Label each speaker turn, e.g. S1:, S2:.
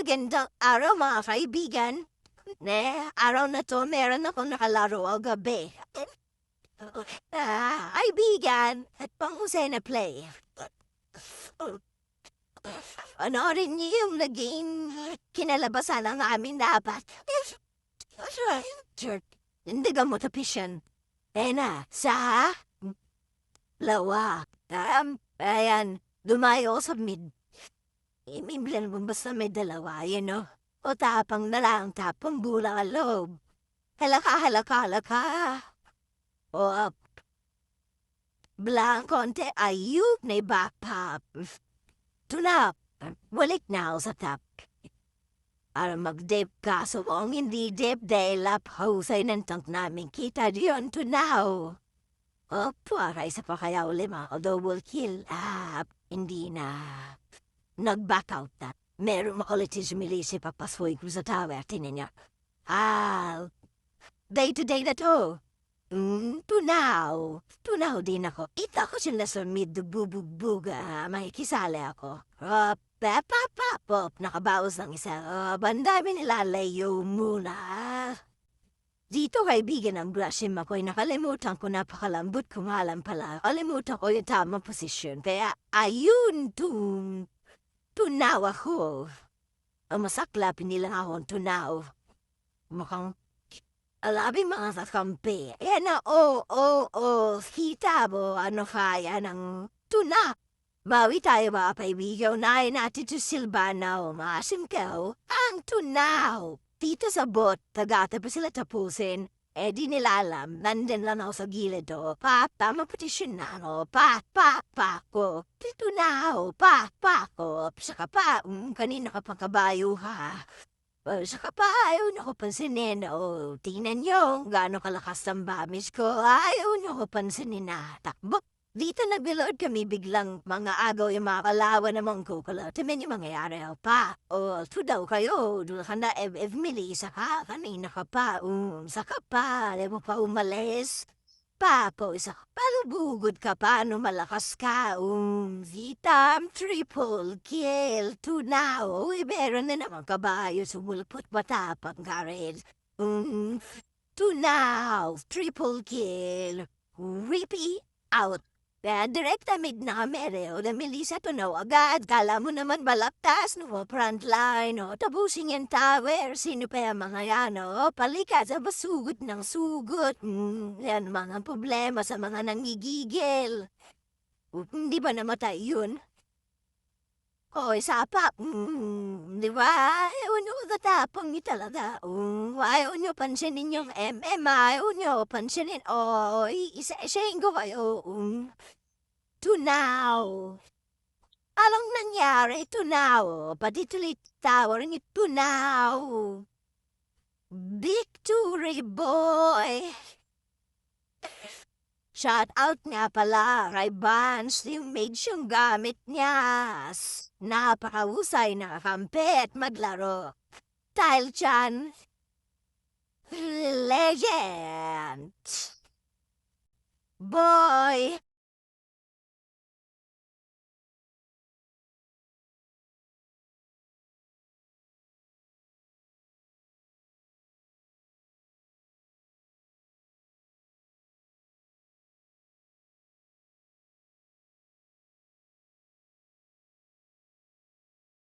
S1: Magandang araw mga kaibigan. Araw na to meron akong nakalaro o gabi. Kaibigan, at pang-usay na play. Panoorin niyo yung naging kinalabasan ng aming dapat. Hindi ka mo tapisyan. Sa lawa. Ayan, dumayo sa mid. Imimlan mo basta may dalawa, O tapang na lang, tapang bulang ang loob. Halaka. O, blang konti ayuk na ibapap. Tunap, walik na ako sa tap. Para mag-dip ka, so kung hindi dip, dahil husay ng tank namin kita diyon tunaw. O, puwaray sa pakayaw lima, o double kill. Hindi na. Nag-back out na. Meron makulitin si Melissa papasoy ko sa tower, tinan niya. Day-to-day na to. Tunaw din ako. Ita ko sila sa mid-bubugbuga. Makikisali ako. Pop, nakabawas ng isa. Bandami nilalayo muna. Dito kaibigan ang brushing ako'y nakalimutan ko napakalambot kumalam pala. Kalimutan ko yung tamang posisyon. Kaya ayun, tunaw ako. Masaklap nilang akong tunaw. Mukhang alabing mga sakampi. Yan na, kita mo, ano kaya ng tuna. Bawi tayo ba, kaibigan, unahin natin to Silvana o maasim ka, ang tunaw. Dito sa bot, tagata pa sila tapusin. Di nila alam, nandun lang ako sa gilid o. Tama petisyon na, ko. Tunaw, ko. Saka pa, kanina ka pang kabayo ha. Saka pa, ayaw niyo ko pansinin. Tingnan niyo, gaano kalakas ang bamis ko. Ayaw niyo ko pansinin na takbo. Dito nagbilod kami biglang mga agaw yung mga kalawan namang kukula. Timen yung mangyayari pa. Ito daw kayo, doon ka na Melissa ka, kanina ka pa. Saka pa, di mo pa umalis. Papo, isa ka pa, bugod ka pa, malakas ka. Vitam, triple kill, tunaw. Meron na naman kabayo, sumulpot matapang ka rin. Tunaw, triple kill. Rippy out. Direkta mid na mereo na Melissa tunaw agad. Kala mo naman balaktas no frontline o tabusin yung tower. Sino pa yung mga yan Palikat sa basugot ng sugot. Yan mga problema sa mga nangigigil. Hindi ba namatay yun? Isa pa. Di ba? Ayaw nyo tatapang niyo talaga. Ayaw nyo pansinin yung ayaw nyo pansinin. Isa-isayin ko kayo. Tunaw. Anong nangyari? Tunaw. Pati tuloy tower ni Tunaw. Victory boy. Shout out nga pala kay Vance, yung mage yung gamit niya. Napakahusay na kampi at maglaro. Dahil dyan, legend. Boy!